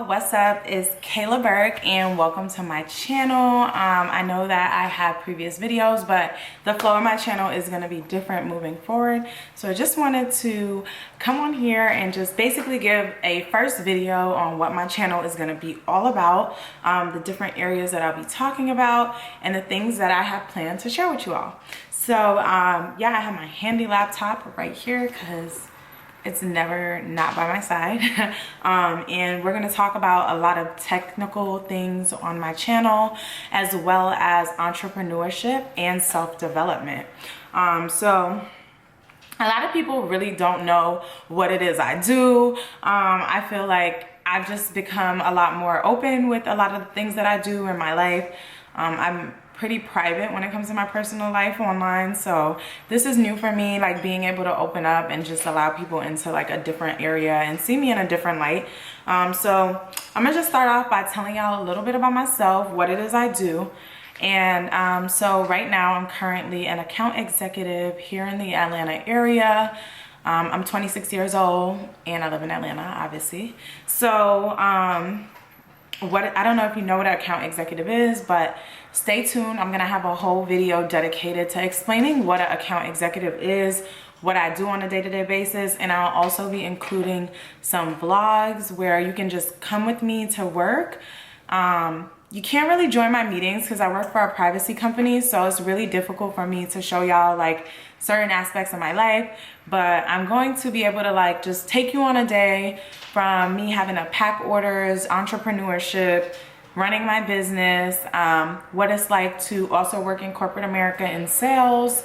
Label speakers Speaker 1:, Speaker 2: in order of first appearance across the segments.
Speaker 1: what's up? It's Kayla Burke and welcome to my channel. I know that I have previous videos, but the flow of my channel is going to be different moving forward. So I just wanted to come on here and just basically give a first video on what my channel is going to be all about, the different areas that I'll be talking about, and the things that I have planned to share with you all. So yeah, I have my handy laptop right here because it's never not by my side. And we're going to talk about a lot of technical things on my channel, as well as entrepreneurship and self-development. So a lot of people really don't know what it is I do. I feel like I've just become a lot more open with a lot of the things that I do in my life. I'm pretty private when it comes to my personal life online, so this is new for me, like being able to open up and just allow people into like a different area and see me in a different light. So I'm gonna just start off by telling y'all a little bit about myself, what it is I do. And so right now I'm currently an account executive here in the Atlanta area. I'm 26 years old and I live in Atlanta, obviously. So I don't know if you know what an account executive is, but stay tuned. I'm gonna have a whole video dedicated to explaining what an account executive is, what I do on a day-to-day basis, and I'll also be including some vlogs where you can just come with me to work. You can't really join my meetings because I work for a privacy company, so it's really difficult for me to show y'all like certain aspects of my life, but I'm going to be able to like just take you on a day from me having to pack orders, entrepreneurship, running my business, what it's like to also work in corporate America in sales,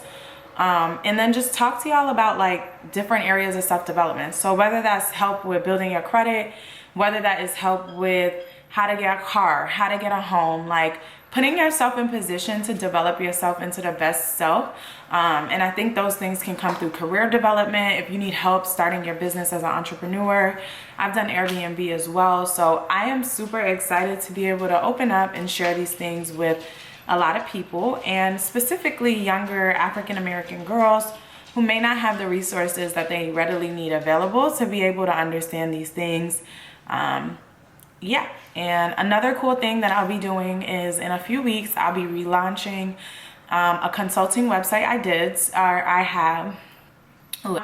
Speaker 1: and then just talk to y'all about like different areas of self-development. So whether that's help with building your credit, whether that is help with how to get a car, how to get a home, like putting yourself in position to develop yourself into the best self. And I think those things can come through career development. If you need help starting your business as an entrepreneur, I've done Airbnb as well. So I am super excited to be able to open up and share these things with a lot of people, and specifically younger African-American girls who may not have the resources that they readily need available to be able to understand these things. Yeah, and another cool thing that I'll be doing is in a few weeks, I'll be relaunching a consulting website I have.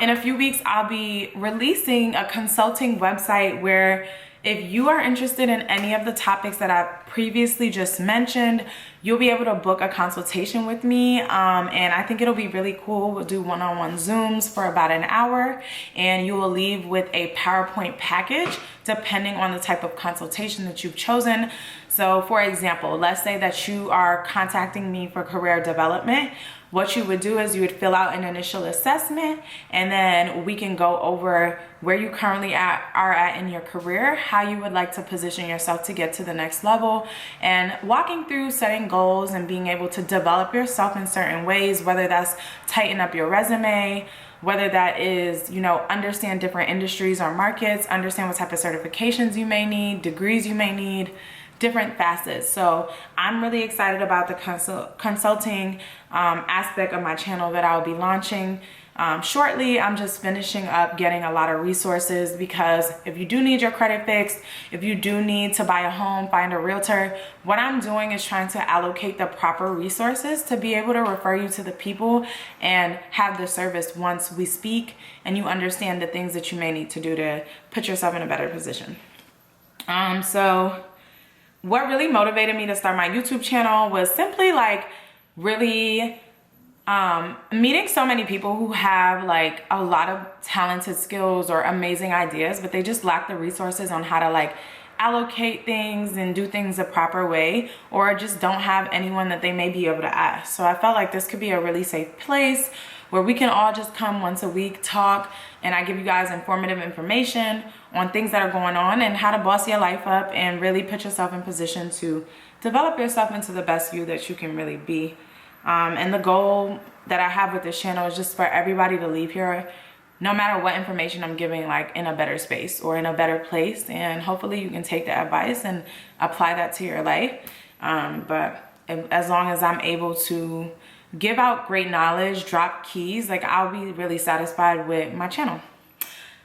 Speaker 1: In a few weeks, I'll be releasing a consulting website where if you are interested in any of the topics that I've previously just mentioned, you'll be able to book a consultation with me. And I think it'll be really cool. We'll do one-on-one Zooms for about an hour, and you will leave with a PowerPoint package depending on the type of consultation that you've chosen. So for example, let's say that you are contacting me for career development. What you would do is you would fill out an initial assessment, and then we can go over where you currently are at in your career, how you would like to position yourself to get to the next level, and walking through setting goals and being able to develop yourself in certain ways, whether that's tighten up your resume, whether that is, you know, understand different industries or markets, understand what type of certifications you may need, degrees you may need, different facets. So I'm really excited about the consulting aspect of my channel that I'll be launching shortly. I'm just finishing up getting a lot of resources, because if you do need your credit fixed, if you do need to buy a home, find a realtor, what I'm doing is trying to allocate the proper resources to be able to refer you to the people and have the service once we speak and you understand the things that you may need to do to put yourself in a better position. So what really motivated me to start my YouTube channel was simply like really meeting so many people who have like a lot of talented skills or amazing ideas, but they just lack the resources on how to like allocate things and do things the proper way, or just don't have anyone that they may be able to ask. So I felt like this could be a really safe place where we can all just come once a week, talk, and I give you guys informative information on things that are going on and how to boss your life up and really put yourself in position to develop yourself into the best you that you can really be. And the goal that I have with this channel is just for everybody to leave here, no matter what information I'm giving, like in a better space or in a better place. And hopefully you can take that advice and apply that to your life. But as long as I'm able to give out great knowledge, drop keys, like I'll be really satisfied with my channel.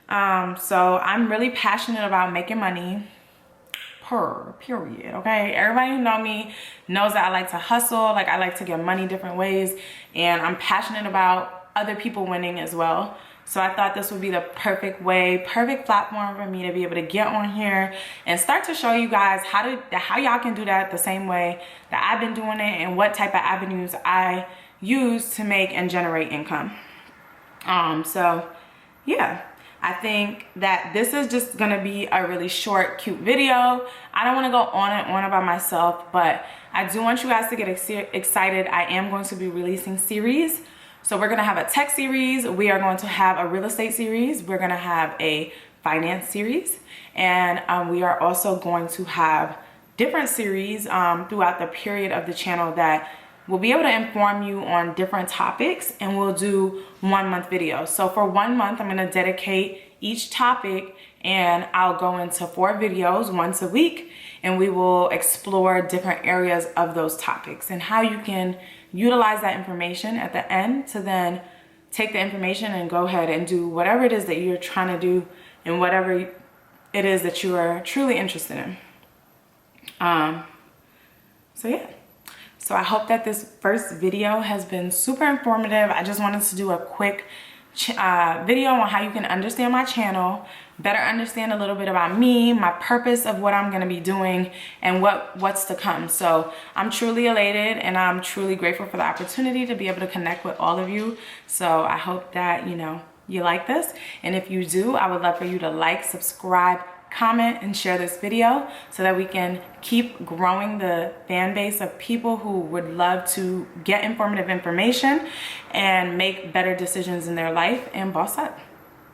Speaker 1: So I'm really passionate about making money, period. Okay, everybody who know me knows that I like to hustle, like I like to get money different ways, and I'm passionate about other people winning as well. So I thought this would be the perfect way, perfect platform for me to be able to get on here and start to show you guys how y'all can do that the same way that I've been doing it, and what type of avenues I use to make and generate income. So yeah, I think that this is just gonna be a really short, cute video. I don't want to go on and on about myself, but I do want you guys to get excited. I am going to be releasing series. So we're gonna have a tech series, we are going to have a real estate series, we're gonna have a finance series, and we are also going to have different series throughout the period of the channel that will be able to inform you on different topics, and we'll do 1 month videos. So for 1 month, I'm gonna dedicate each topic, and I'll go into 4 videos once a week, and we will explore different areas of those topics and how you can utilize that information at the end to then take the information and go ahead and do whatever it is that you're trying to do and whatever it is that you are truly interested in. So yeah. So I hope that this first video has been super informative. I just wanted to do a quick video on how you can understand my channel, better understand a little bit about me, my purpose of what I'm going to be doing, and what's to come. So I'm truly elated, and I'm truly grateful for the opportunity to be able to connect with all of you. So I hope that you like this, and if you do, I would love for you to like, subscribe, comment, and share this video so that we can keep growing the fan base of people who would love to get informative information and make better decisions in their life and boss up.